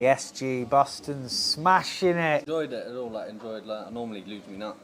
The SG Boston's smashing it. Enjoyed it at all, I normally lose me nut.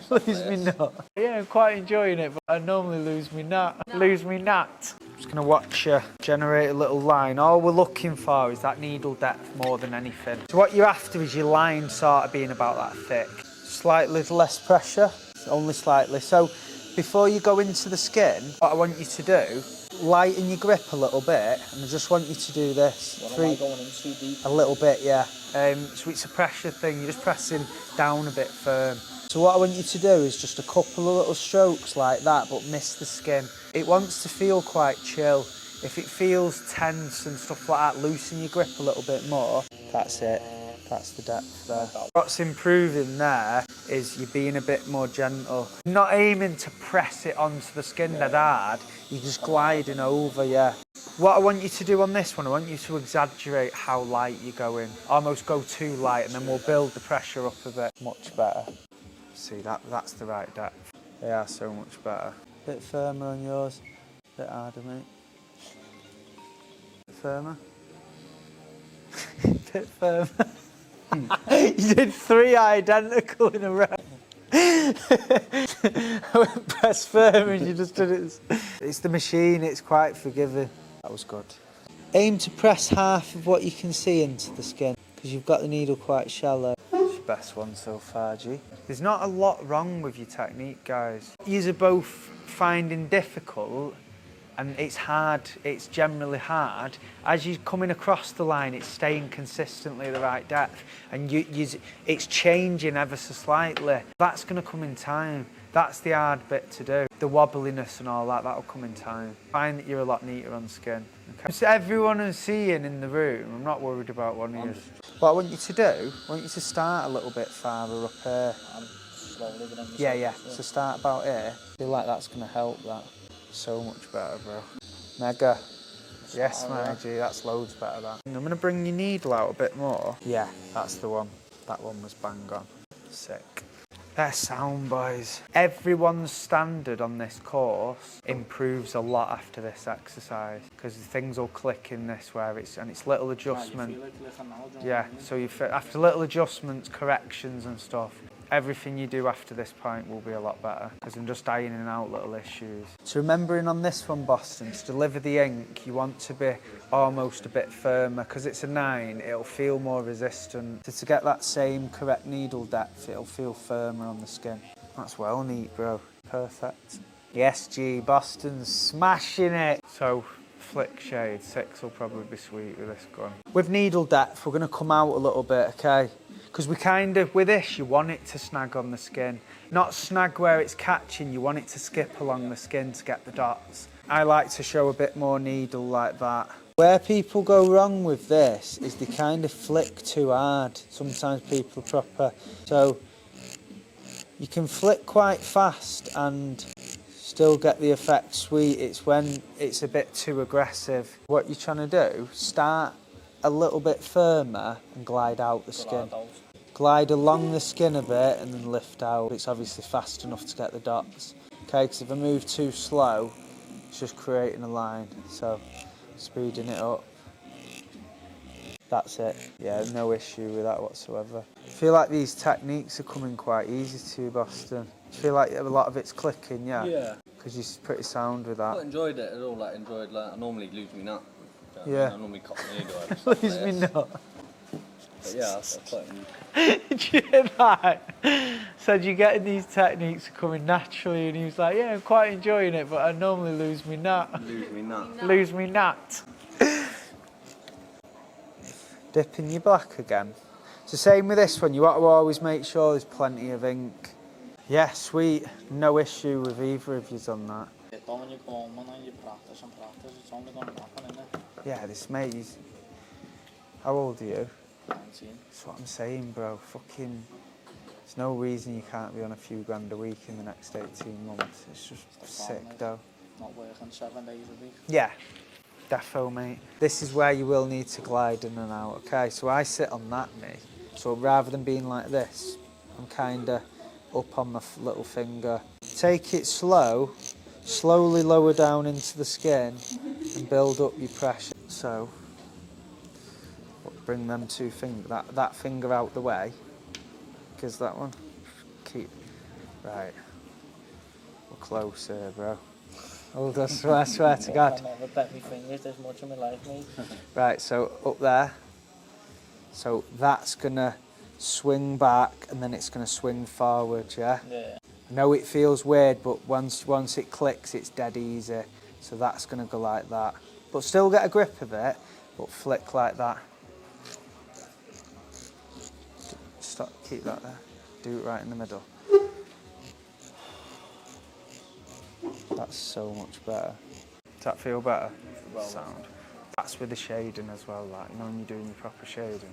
Lose me nut. Yeah, I'm quite enjoying it, but I normally lose me nut. Lose me nut. Just gonna watch you generate a little line. All we're looking for is that needle depth more than anything. So what you're after is your line sort of being about that thick. Slightly less pressure, only slightly. So before you go into the skin, what I want you to do, lighten your grip a little bit, and I just want you to do this. Am I going in too deep? A little bit, yeah. So it's a pressure thing, you're just pressing down a bit firm. So what I want you to do is just a couple of little strokes like that, but miss the skin. It wants to feel quite chill. If it feels tense and stuff like that, loosen your grip a little bit more. That's it. That's the depth there. What's improving there is you're being a bit more gentle. You're not aiming to press it onto the skin that hard, you're just gliding over, yeah. What I want you to do on this one, I want you to exaggerate how light you're going. Almost go too light, and then we'll build the pressure up a bit. Much better. See, that's the right depth. They are so much better. Bit firmer on yours, bit harder, mate. Bit firmer. Bit firmer. You did 3 identical in a row. I went press firm and you just did it. It's the machine, it's quite forgiving. That was good. Aim to press half of what you can see into the skin, because you've got the needle quite shallow. It's your best one so far, G. There's not a lot wrong with your technique, guys. You're both finding difficult, and it's hard, it's generally hard. As you're coming across the line, it's staying consistently the right depth, and it's changing ever so slightly. That's gonna come in time. That's the hard bit to do. The wobbliness and all that, that'll come in time. Find that you're a lot neater on skin. Okay? So everyone I'm seeing in the room, I'm not worried about one of you. What I want you to do, I want you to start a little bit farther up here. Yeah. So start about here. I feel like that's gonna help that. So much better, bro. Mega. Yes, my G, that's loads better, that. I'm going to bring your needle out a bit more. Yeah, that's the one. That one was bang on. Sick. They're sound, boys. Everyone's standard on this course improves a lot after this exercise, because things will click in this where it's little adjustments. Yeah, so after little adjustments, corrections and stuff, everything you do after this point will be a lot better, because I'm just ironing out little issues. So remembering on this one, Boston, to deliver the ink, you want to be almost a bit firmer, because it's a 9, it'll feel more resistant. So to get that same correct needle depth, it'll feel firmer on the skin. That's well neat, bro. Perfect. The SG Boston's smashing it. So flick shade, 6 will probably be sweet with this gun. With needle depth, we're going to come out a little bit, okay? Because with this, you want it to snag on the skin. Not snag where it's catching, you want it to skip along the skin to get the dots. I like to show a bit more needle like that. Where people go wrong with this is they kind of flick too hard. Sometimes people are proper. So you can flick quite fast and still get the effect sweet. It's when it's a bit too aggressive. What you're trying to do, start a little bit firmer and glide out the skin. Glide along the skin a bit and then lift out. It's obviously fast enough to get the dots. Okay, because if I move too slow, it's just creating a line. So, speeding it up. That's it. Yeah, no issue with that whatsoever. I feel like these techniques are coming quite easy to you, Boston. I feel like a lot of it's clicking, yeah? Yeah. Because you're pretty sound with that. I enjoyed it at all, I normally lose me nut. Yeah. I normally cut my needle out. Lose me nut. But yeah, that's quite neat. Did you hear that? Said you're getting these techniques are coming naturally, and he was like, yeah, I'm quite enjoying it, but I normally lose me nut. Lose me nut. Lose me nut. Dip in your black again. It's the same with this one, you want to always make sure there's plenty of ink. Yeah, sweet. No issue with either of yous on that. Yeah, this mate, how old are you? 19. That's what I'm saying, bro. Fucking, there's no reason you can't be on a few grand a week in the next 18 months. It's just sick, though. Not working 7 days a week. Yeah, defo, mate. This is where you will need to glide in and out, okay? So I sit on that knee. So rather than being like this, I'm kind of up on my little finger. Take it slow, slowly lower down into the skin and build up your pressure. So, bring them two that finger out the way. Gives that one. Keep. Right. We're close here, bro. Hold on, I swear to God. I never bet my fingers this much in my life, mate. Right, so up there. So that's gonna swing back and then it's gonna swing forward, yeah? Yeah. I know it feels weird, but once it clicks, it's dead easy. So that's gonna go like that. But still get a grip of it, but flick like that. Stop, keep that there. Do it right in the middle. That's so much better. Does that feel better? Well, Sound. That's with the shading as well, like, you know, when you're doing your proper shading.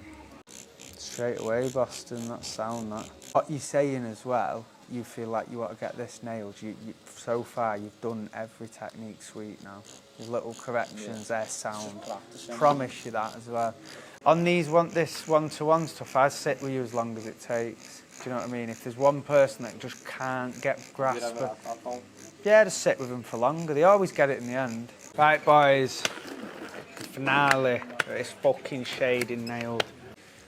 Straight away, Boston, that's sound, that. What you're saying as well, you feel like you want to get this nailed. So far, you've done every technique suite now. Your little corrections, they're sound. Promise you that as well. On this one-to-one stuff, I sit with you as long as it takes. Do you know what I mean? If there's one person that just can't get grasp of, yeah, just sit with them for longer. They always get it in the end. Right, boys. Finale. This fucking shading nailed.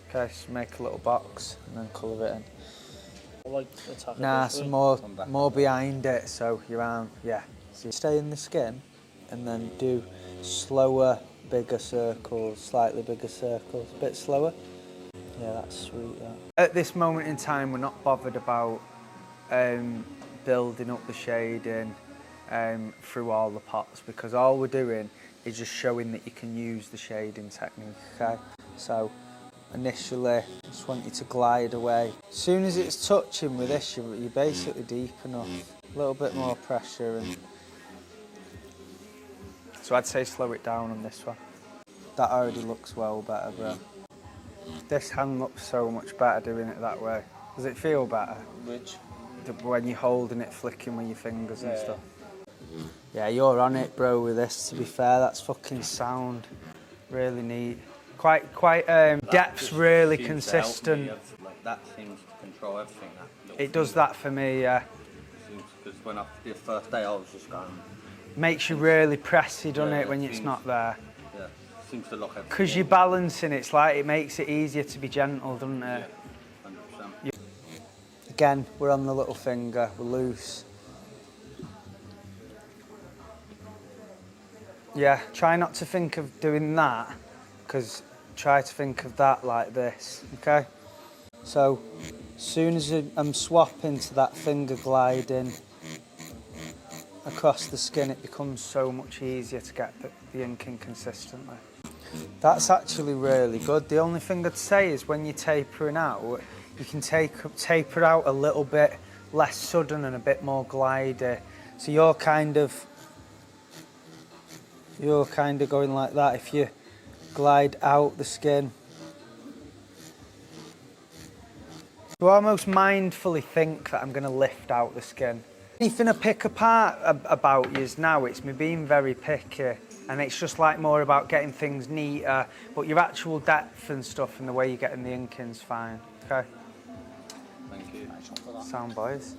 Okay, so make a little box and then colour it in. Nah, some more behind it, so your arm, yeah. So you stay in the skin and then do slower, bigger circles, slightly bigger circles, a bit slower. Yeah, that's sweet, that. At this moment in time, we're not bothered about building up the shading through all the pots, because all we're doing is just showing that you can use the shading technique, okay? So initially, just want you to glide away. As soon as it's touching with this, you're basically deep enough. A little bit more pressure. So I'd say slow it down on this one. That already looks well better, bro. This hand looks so much better doing it that way. Does it feel better? Which? When you're holding it, flicking with your fingers and stuff. Yeah, you're on it, bro, with this, to be fair. That's fucking sound. Really neat. Quite depth's really consistent. Like that seems to control everything. It does that for me, yeah. Because when I did the first day, I was just going. Makes you really pressy, doesn't it, when it's not there? Yeah, seems to lock everything. Because you're balancing, it's like it makes it easier to be gentle, doesn't it? Yeah, 100%. Again, we're on the little finger, we're loose. Yeah, try not to think of doing that, because try to think of that like this, okay? So, as soon as I'm swapping to that finger gliding across the skin, it becomes so much easier to get the inking consistently. That's actually really good. The only thing I'd say is when you're tapering out, you can taper out a little bit less sudden and a bit more glidy. So you're kind of going like that. If you glide out the skin, you almost mindfully think that I'm going to lift out the skin. Anything I pick apart about you now, it's me being very picky, and it's just like more about getting things neater, but your actual depth and stuff and the way you're getting the inking's fine, okay? Thank you. Sound, boys.